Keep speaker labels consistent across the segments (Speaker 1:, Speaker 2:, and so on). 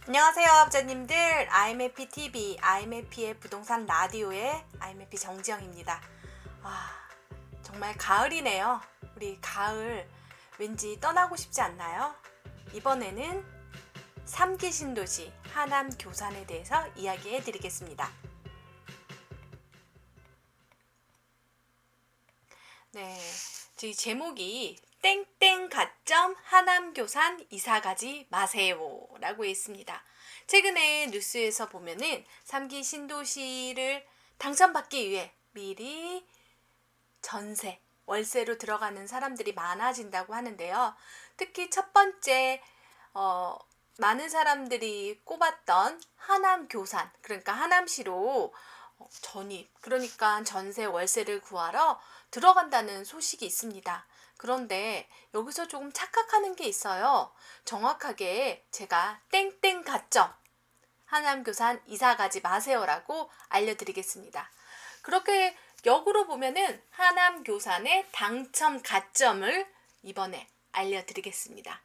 Speaker 1: 안녕하세요, 합자님들. IMFP TV, IMFP의 부동산 라디오의 IMFP 정지영입니다. 정말 가을이네요. 우리 가을 왠지 떠나고 싶지 않나요? 이번에는 3기 신도시 하남 교산에 대해서 이야기해 드리겠습니다. 네, 저희 제목이 땡땡 가점 하남 교산 이사 가지 마세요 라고 있습니다. 최근에 뉴스에서 보면은 3기 신도시를 당첨받기 위해 미리 전세, 월세로 들어가는 사람들이 많아진다고 하는데요. 특히 첫 번째 많은 사람들이 꼽았던 하남 교산, 그러니까 하남시로 전입, 그러니까 전세 월세를 구하러 들어간다는 소식이 있습니다. 그런데 여기서 조금 착각하는 게 있어요. 정확하게 제가 땡땡 가점 하남 교산 이사 가지 마세요라고 알려드리겠습니다. 그렇게 역으로 보면은 하남 교산의 당첨 가점을 이번에 알려드리겠습니다.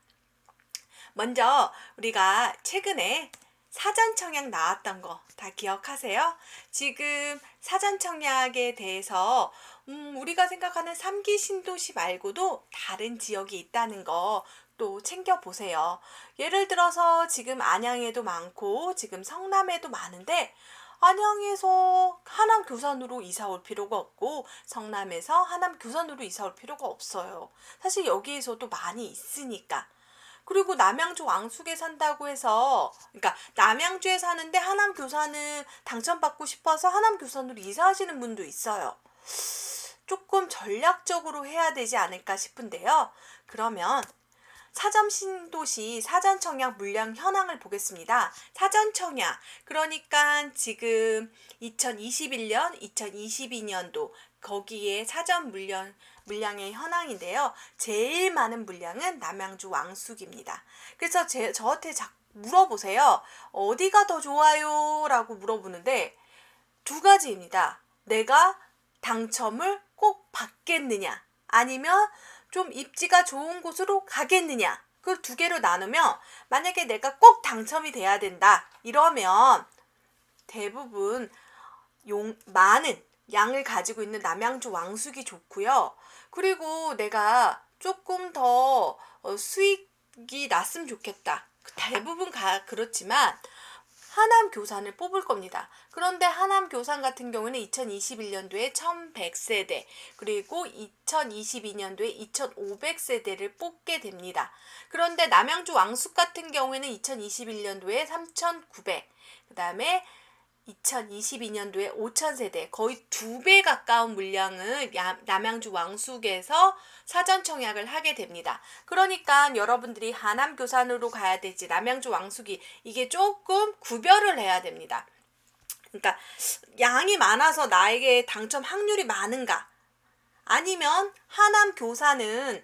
Speaker 1: 먼저 우리가 최근에 사전 청약 나왔던 거 다 기억하세요? 지금 사전 청약에 대해서 우리가 생각하는 3기 신도시 말고도 다른 지역이 있다는 거 또 챙겨보세요. 예를 들어서 지금 안양에도 많고 지금 성남에도 많은데 안양에서 하남 교산으로 이사 올 필요가 없고 성남에서 하남 교산으로 이사 올 필요가 없어요. 사실 여기에서도 많이 있으니까. 그리고 남양주 왕숙에 산다고 해서, 그러니까 남양주에 사는데 하남 교산은 당첨받고 싶어서 하남 교산으로 이사하시는 분도 있어요. 조금 전략적으로 해야 되지 않을까 싶은데요. 그러면 사전 신도시 사전 청약 물량 현황을 보겠습니다. 사전 청약, 그러니까 지금 2021년, 2022년도 거기에 사전 물량의 현황인데요. 제일 많은 물량은 남양주 왕숙입니다. 그래서 저한테 물어보세요. 어디가 더 좋아요? 라고 물어보는데 두 가지입니다. 내가 당첨을 꼭 받겠느냐, 아니면 좀 입지가 좋은 곳으로 가겠느냐, 그 두 개로 나누면 만약에 내가 꼭 당첨이 돼야 된다 이러면 대부분 많은 양을 가지고 있는 남양주 왕숙이 좋고요. 그리고 내가 조금 더 수익이 났으면 좋겠다. 대부분 그렇지만 하남 교산을 뽑을 겁니다. 그런데 하남 교산 같은 경우는 2021년도에 1100세대, 그리고 2022년도에 2500세대를 뽑게 됩니다. 그런데 남양주 왕숙 같은 경우에는 2021년도에 3900, 그 다음에 2022년도에 5,000세대, 거의 2배 가까운 물량을 남양주 왕숙에서 사전 청약을 하게 됩니다. 그러니까 여러분들이 하남 교산으로 가야 될지 남양주 왕숙이 이게 조금 구별을 해야 됩니다. 그러니까 양이 많아서 나에게 당첨 확률이 많은가? 아니면 하남 교산은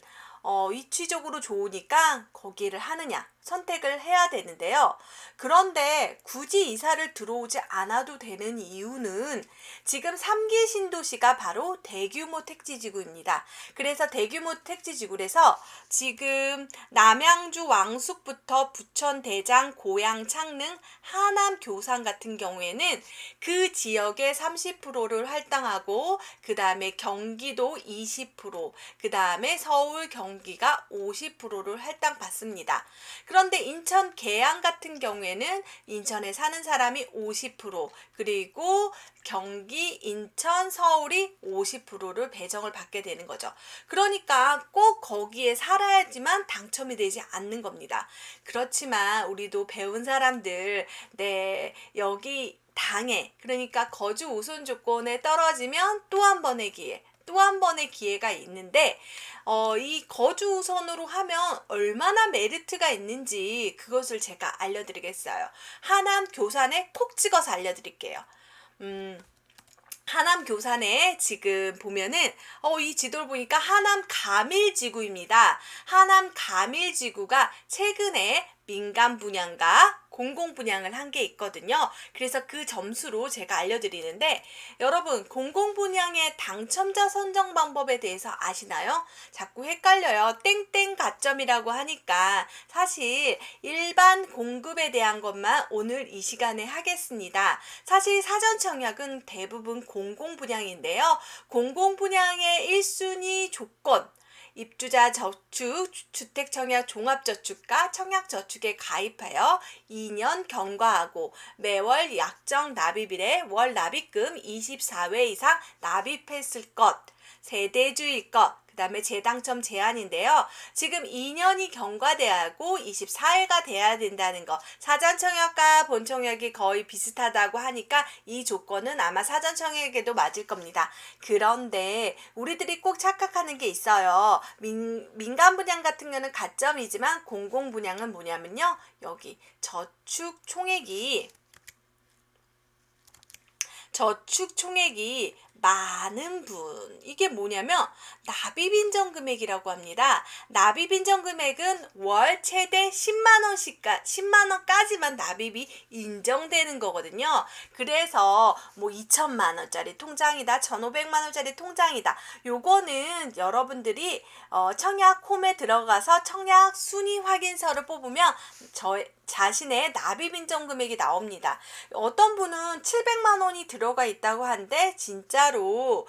Speaker 1: 위치적으로 좋으니까 거기를 하느냐 선택을 해야 되는데요. 그런데 굳이 이사를 들어오지 않아도 되는 이유는 지금 3기 신도시가 바로 대규모 택지지구입니다. 그래서 대규모 택지지구에서 지금 남양주 왕숙부터 부천, 대장, 고양, 창릉, 하남, 교산 같은 경우에는 그 지역의 30%를 할당하고, 그 다음에 경기도 20%, 그 다음에 서울, 경기가 50%를 할당받습니다. 그런데 인천 계양 같은 경우에는 인천에 사는 사람이 50%, 그리고 경기, 인천, 서울이 50%를 배정을 받게 되는 거죠. 그러니까 꼭 거기에 살아야지만 당첨이 되지 않는 겁니다. 그렇지만 우리도 배운 사람들, 여기 당해, 그러니까 거주 우선 조건에 떨어지면 또 한 번의 기회가 있는데, 이 거주 우선으로 하면 얼마나 메리트가 있는지 그것을 제가 알려드리겠어요. 하남 교산에 콕 찍어서 알려드릴게요. 하남 교산에 지금 보면은 이 지도를 보니까 하남 가밀지구입니다. 하남 가밀지구가 최근에 민간 분양과 공공 분양을 한 게 있거든요. 그래서 그 점수로 제가 알려드리는데 여러분 공공 분양의 당첨자 선정 방법에 대해서 아시나요? 자꾸 헷갈려요. 땡땡 가점이라고 하니까 사실 일반 공급에 대한 것만 오늘 이 시간에 하겠습니다. 사실 사전 청약은 대부분 공공 분양인데요. 공공 분양의 1순위 조건 입주자 저축, 주택청약 종합저축과 청약저축에 가입하여 2년 경과하고 매월 약정 납입일에 월 납입금 24회 이상 납입했을 것, 세대주일 것, 그 다음에 재당첨 제한인데요. 지금 2년이 경과돼야 하고 24회가 돼야 된다는 거. 사전청약과 본청약이 거의 비슷하다고 하니까 이 조건은 아마 사전청약에도 맞을 겁니다. 그런데 우리들이 꼭 착각하는 게 있어요. 민간 분양 같은 경우는 가점이지만 공공 분양은 뭐냐면요. 여기 저축 총액이 많은 분, 이게 뭐냐면 납입인정 금액이라고 합니다. 납입인정 금액은 월 최대 10만 원까지만 납입이 인정되는 거거든요. 그래서 뭐 2천만 원짜리 통장이다, 1,500만 원짜리 통장이다. 요거는 여러분들이 청약 홈에 들어가서 청약 순위 확인서를 뽑으면 자신의 납입인정 금액이 나옵니다. 어떤 분은 700만 원이 들어가 있다고 하는데 진짜로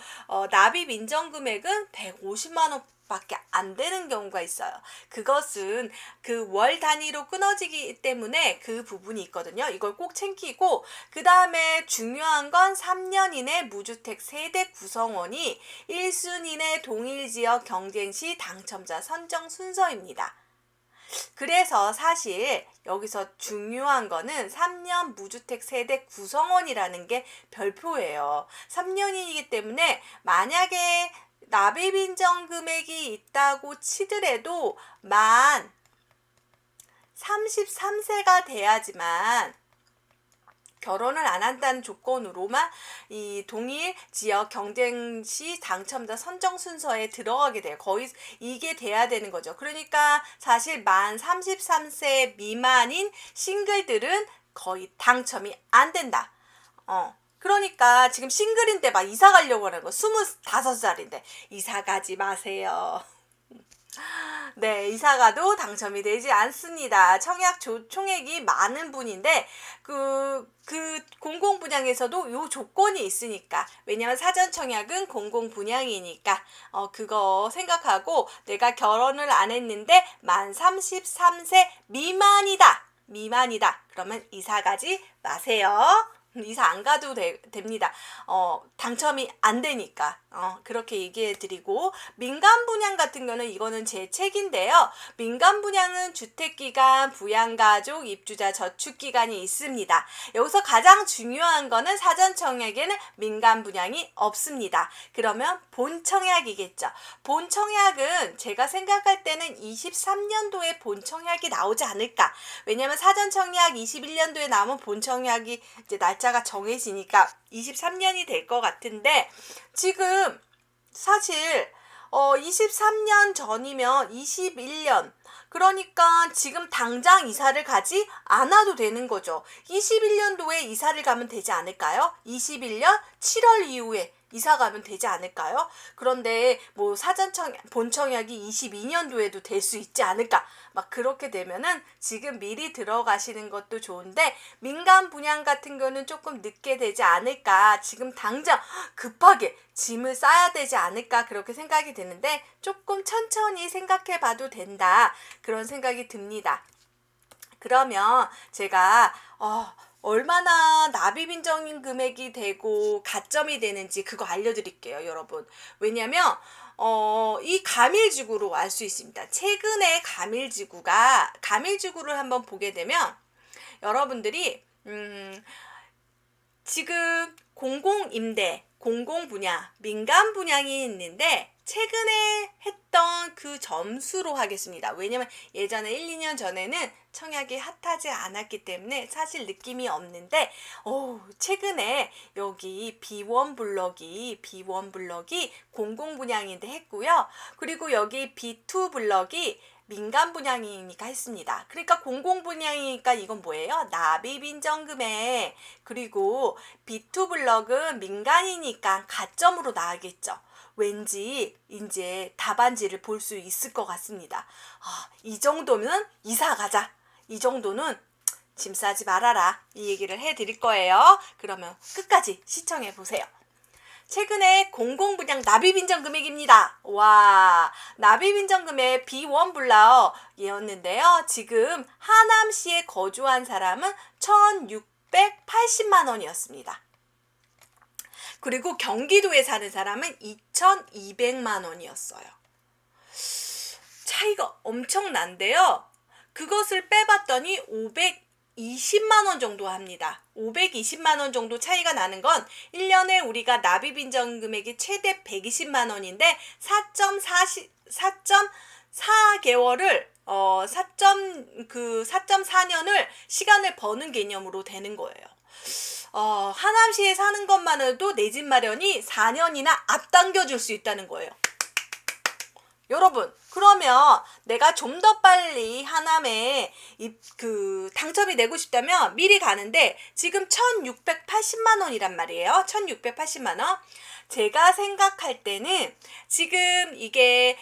Speaker 1: 납입인정 금액은 150만 원 밖에 안 되는 경우가 있어요. 그것은 그 월 단위로 끊어지기 때문에 그 부분이 있거든요. 이걸 꼭 챙기고 그 다음에 중요한 건 3년 이내 무주택 세대 구성원이 1순위 내 동일지역 경쟁 시 당첨자 선정 순서입니다. 그래서 사실 여기서 중요한 거는 3년 무주택 세대 구성원이라는 게 별표예요. 3년이기 때문에 만약에 납입인정 금액이 있다고 치더라도 만 33세가 돼야지만 결혼을 안 한다는 조건으로만 이 동일 지역 경쟁 시 당첨자 선정 순서에 들어가게 돼요. 거의 이게 돼야 되는 거죠. 그러니까 사실 만 33세 미만인 싱글들은 거의 당첨이 안 된다. 그러니까 지금 싱글인데 막 이사 가려고 하는 거 25살인데 이사 가지 마세요. 네, 이사가도 당첨이 되지 않습니다. 청약 총액이 많은 분인데 그 공공 분양에서도 요 조건이 있으니까, 왜냐면 사전 청약은 공공 분양이니까 그거 생각하고 내가 결혼을 안 했는데 만 33세 미만이다. 그러면 이사 가지 마세요. 이사 안 가도 됩니다. 당첨이 안 되니까. 그렇게 얘기해 드리고, 민간 분양 같은 경우는 이거는 제 책인데요. 민간 분양은 주택기간, 부양가족, 입주자 저축기간이 있습니다. 여기서 가장 중요한 거는 사전청약에는 민간 분양이 없습니다. 그러면 본청약이겠죠. 본청약은 제가 생각할 때는 23년도에 본청약이 나오지 않을까. 왜냐면 사전청약 21년도에 나오면 본청약이 이제 날짜가 정해지니까 23년이 될 것 같은데, 지금 사실 23년 전이면 21년, 그러니까 지금 당장 이사를 가지 않아도 되는 거죠. 21년도에 이사를 가면 되지 않을까요? 21년 7월 이후에 이사 가면 되지 않을까요? 그런데 뭐 본청약이 22년도에도 될 수 있지 않을까? 막 그렇게 되면은 지금 미리 들어가시는 것도 좋은데, 민간 분양 같은 거는 조금 늦게 되지 않을까? 지금 당장 급하게 짐을 싸야 되지 않을까? 그렇게 생각이 드는데 조금 천천히 생각해 봐도 된다. 그런 생각이 듭니다. 그러면 제가 얼마나 납입인정 금액이 되고 가점이 되는지 그거 알려드릴게요, 여러분. 왜냐면 이 가밀지구로 알 수 있습니다. 최근에 가밀지구를 한번 보게 되면 여러분들이 지금 공공임대, 공공분양, 민간분양이 있는데 최근에 했던 그 점수로 하겠습니다. 왜냐면 예전에 1, 2년 전에는 청약이 핫하지 않았기 때문에 사실 느낌이 없는데 최근에 여기 B1 블럭이 공공분양인데 했고요. 그리고 여기 B2 블럭이 민간 분양이니까 했습니다. 그러니까 공공 분양이니까 이건 뭐예요? 납입 인정금액. 그리고 B2 블럭은 민간이니까 가점으로 나가겠죠. 왠지 이제 답안지를 볼 수 있을 것 같습니다. 이 정도면 이사 가자. 이 정도는 짐 싸지 말아라. 이 얘기를 해드릴 거예요. 그러면 끝까지 시청해 보세요. 최근에 공공분양 납입인정금액입니다. 와, 납입인정금액 B1 블럭이었는데요. 지금 하남시에 거주한 사람은 1,680만 원이었습니다. 그리고 경기도에 사는 사람은 2,200만 원이었어요. 차이가 엄청난데요. 그것을 빼봤더니 520만 원 정도 합니다. 520만 원 정도 차이가 나는 건 1년에 우리가 납입인정 금액이 최대 120만 원인데 4.4개월을 4.4년을 시간을 버는 개념으로 되는 거예요. 하남시에 사는 것만으로도 내 집 마련이 4년이나 앞당겨 줄 수 있다는 거예요. 여러분, 그러면 내가 좀 더 빨리 하남에 당첨이 되고 싶다면 미리 가는데 지금 1,680만 원이란 말이에요. 1,680만 원. 제가 생각할 때는 지금 이게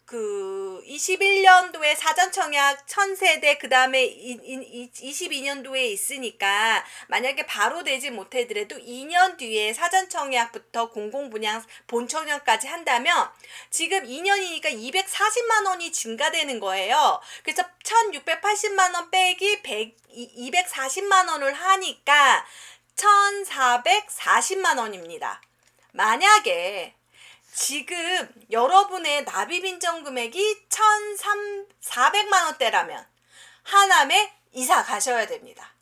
Speaker 1: 21년도에 사전청약 1,000세대 그 다음에 22년도에 있으니까 만약에 바로 되지 못하더라도 2년 뒤에 사전청약부터 공공분양 본청약까지 한다면 지금 2년이니까 240만 원이 증가되는 거예요. 그래서 1,680만 원 빼기 240만 원을 하니까 1,440만 원입니다. 만약에 지금 여러분의 납입인정 금액이 1,400만 원대라면 하남에 이사 가셔야 됩니다.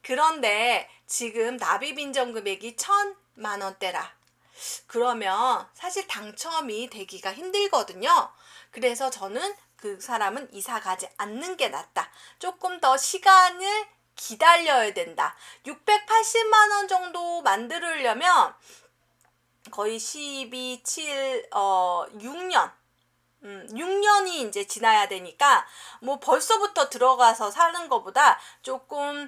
Speaker 1: 그런데 지금 납입인정 금액이 1,000만 원대라. 그러면 사실 당첨이 되기가 힘들거든요. 그래서 저는 그 사람은 이사 가지 않는 게 낫다. 조금 더 시간을 기다려야 된다. 680만 원 정도 만들려면 거의 6년. 6년이 이제 지나야 되니까 뭐 벌써부터 들어가서 사는 것보다 조금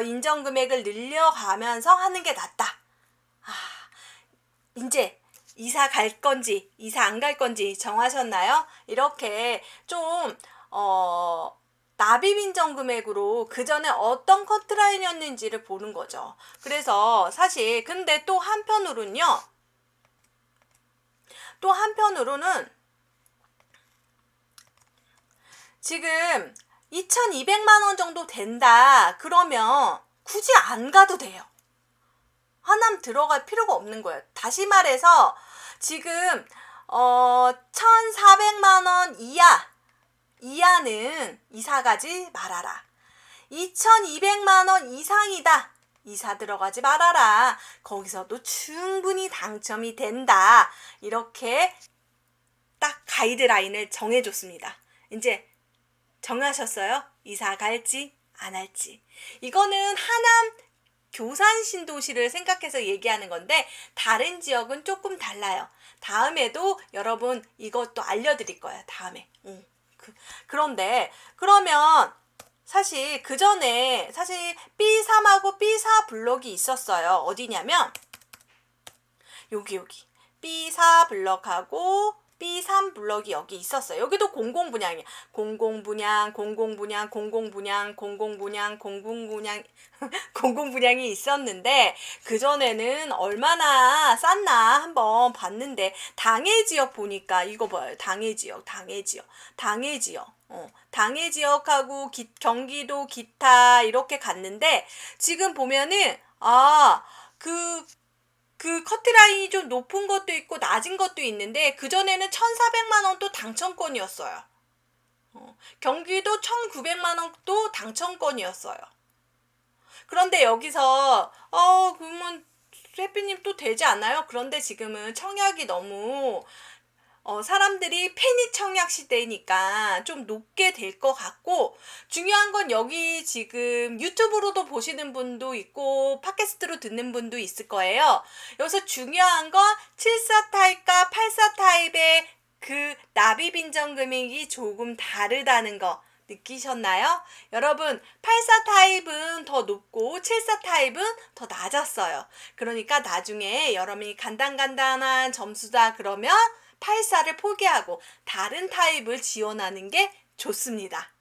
Speaker 1: 인정 금액을 늘려가면서 하는 게 낫다. 이제 이사 갈 건지 이사 안 갈 건지 정하셨나요? 이렇게 좀 납입인정 금액으로 그 전에 어떤 커트라인이었는지를 보는 거죠. 그래서 사실 근데 또 한편으로는요. 지금 2,200만 원 정도 된다. 그러면 굳이 안 가도 돼요. 하남 들어갈 필요가 없는 거예요. 다시 말해서 지금 1,400만 원 이하는 이사 가지 말아라. 2,200만 원 이상이다. 이사 들어가지 말아라. 거기서도 충분히 당첨이 된다. 이렇게 딱 가이드라인을 정해줬습니다. 이제 정하셨어요? 이사 갈지 안 할지. 이거는 하남 교산 신도시를 생각해서 얘기하는 건데 다른 지역은 조금 달라요. 다음에도 여러분 이것도 알려드릴 거예요. 다음에. 그런데 그러면 사실 그 전에 사실 B3하고 B4 블럭이 있었어요. 어디냐면 여기 B4 블럭하고 B3 블럭이 여기 있었어요. 여기도 공공분양이에요. 공공분양 공공분양이 있었는데 그전에는 얼마나 쌌나 한번 봤는데 당해지역 보니까 이거 봐요. 당해지역하고 경기도 기타 이렇게 갔는데 지금 보면은 그 커트라인이 좀 높은 것도 있고 낮은 것도 있는데 그전에는 1,400만 원도 당첨권이었어요. 경기도 1,900만 원도 당첨권이었어요. 그런데 여기서 그러면 혜삐님 또 되지 않아요? 그런데 지금은 청약이 너무 사람들이 패닉 청약 시대니까 좀 높게 될 것 같고 중요한 건 여기 지금 유튜브로도 보시는 분도 있고 팟캐스트로 듣는 분도 있을 거예요. 여기서 중요한 건 74 타입과 84 타입의 그 납입 인정 금액이 조금 다르다는 거 느끼셨나요? 여러분, 84 타입은 더 높고 74 타입은 더 낮았어요. 그러니까 나중에 여러분이 간단간단한 점수다 그러면 84를 포기하고 다른 타입을 지원하는 게 좋습니다.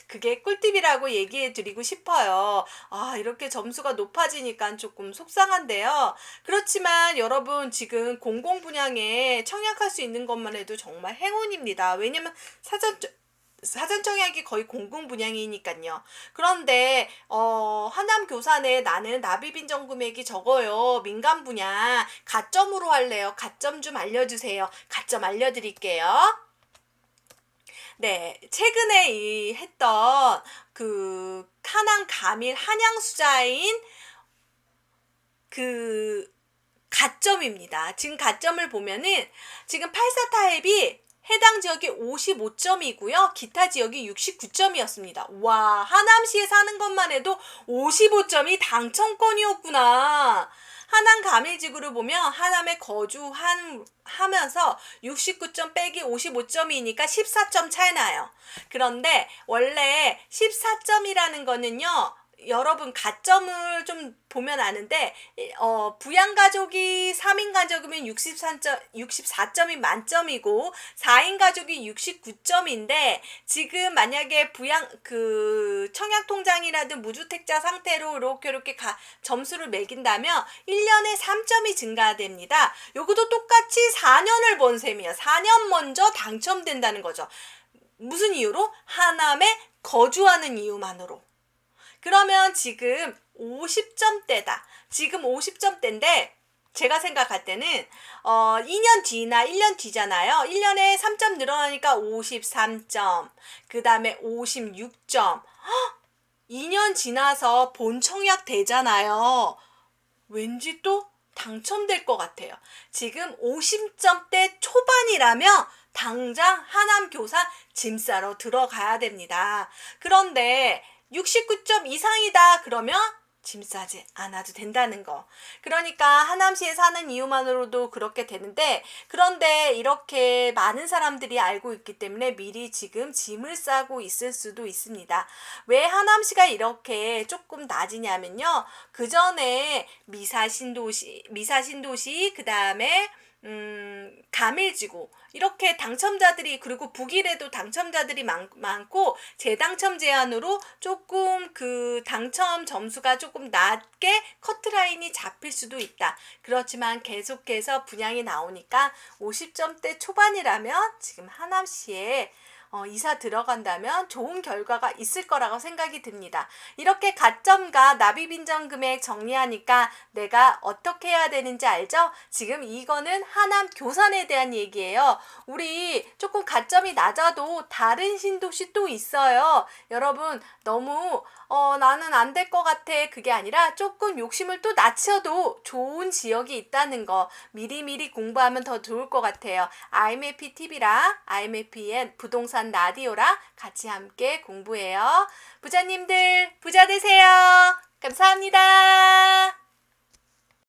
Speaker 1: 그게 꿀팁이라고 얘기해 드리고 싶어요. 아, 이렇게 점수가 높아지니까 조금 속상한데요. 그렇지만 여러분 지금 공공 분야에 청약할 수 있는 것만 해도 정말 행운입니다. 왜냐면 사전 청약이 거의 공공 분야이니까요. 그런데 하남 교산에 나는 납입 인정 금액이 적어요. 민간 분야 가점으로 할래요. 가점 좀 알려주세요. 가점 알려드릴게요. 네, 최근에 했던 그 하남 가밀 한양수자인 그 가점입니다. 지금 가점을 보면은 지금 84 타입이 해당 지역이 55점이고요. 기타 지역이 69점이었습니다. 와, 하남시에 사는 것만 해도 55점이 당첨권이었구나. 하남 가밀지구를 보면 하남에 하면서 69점 빼기 55점이니까 14점 차이 나요. 그런데 원래 14점이라는 거는요. 여러분 가점을 좀 보면 아는데 부양가족이 3인 가족이면 64점이 만점이고 4인 가족이 69점인데 지금 만약에 청약통장이라든 무주택자 상태로 이렇게 점수를 매긴다면 1년에 3점이 증가됩니다. 요것도 똑같이 4년을 본 셈이에요. 4년 먼저 당첨된다는 거죠. 무슨 이유로? 하남에 거주하는 이유만으로. 그러면 지금 50점대다. 지금 50점대인데 제가 생각할 때는 2년 뒤나 1년 뒤잖아요. 1년에 3점 늘어나니까 53점. 그 다음에 56점. 2년 지나서 본청약 되잖아요. 왠지 또 당첨될 것 같아요. 지금 50점대 초반이라면 당장 하남 교산 짐 싸러 들어가야 됩니다. 그런데 69점 이상이다 그러면 짐 싸지 않아도 된다는 거. 그러니까 하남시에 사는 이유만으로도 그렇게 되는데 그런데 이렇게 많은 사람들이 알고 있기 때문에 미리 지금 짐을 싸고 있을 수도 있습니다. 왜 하남시가 이렇게 조금 낮으냐면요. 그 전에 미사신도시 그 다음에 가밀지구 이렇게 당첨자들이 그리고 북일에도 당첨자들이 많고 재당첨 제한으로 조금 그 당첨 점수가 조금 낮게 커트라인이 잡힐 수도 있다. 그렇지만 계속해서 분양이 나오니까 50점대 초반이라면 지금 하남시에 이사 들어간다면 좋은 결과가 있을 거라고 생각이 듭니다. 이렇게 가점과 납입 인정 금액 정리하니까 내가 어떻게 해야 되는지 알죠? 지금 이거는 하남 교산에 대한 얘기예요. 우리 조금 가점이 낮아도 다른 신도시 또 있어요. 여러분 너무 나는 안 될 것 같아 그게 아니라 조금 욕심을 또 낮춰도 좋은 지역이 있다는 거 미리미리 공부하면 더 좋을 것 같아요. IMAP TV랑 IMAPN 부동산 라디오랑 같이 함께 공부해요. 부자님들 부자 되세요. 감사합니다.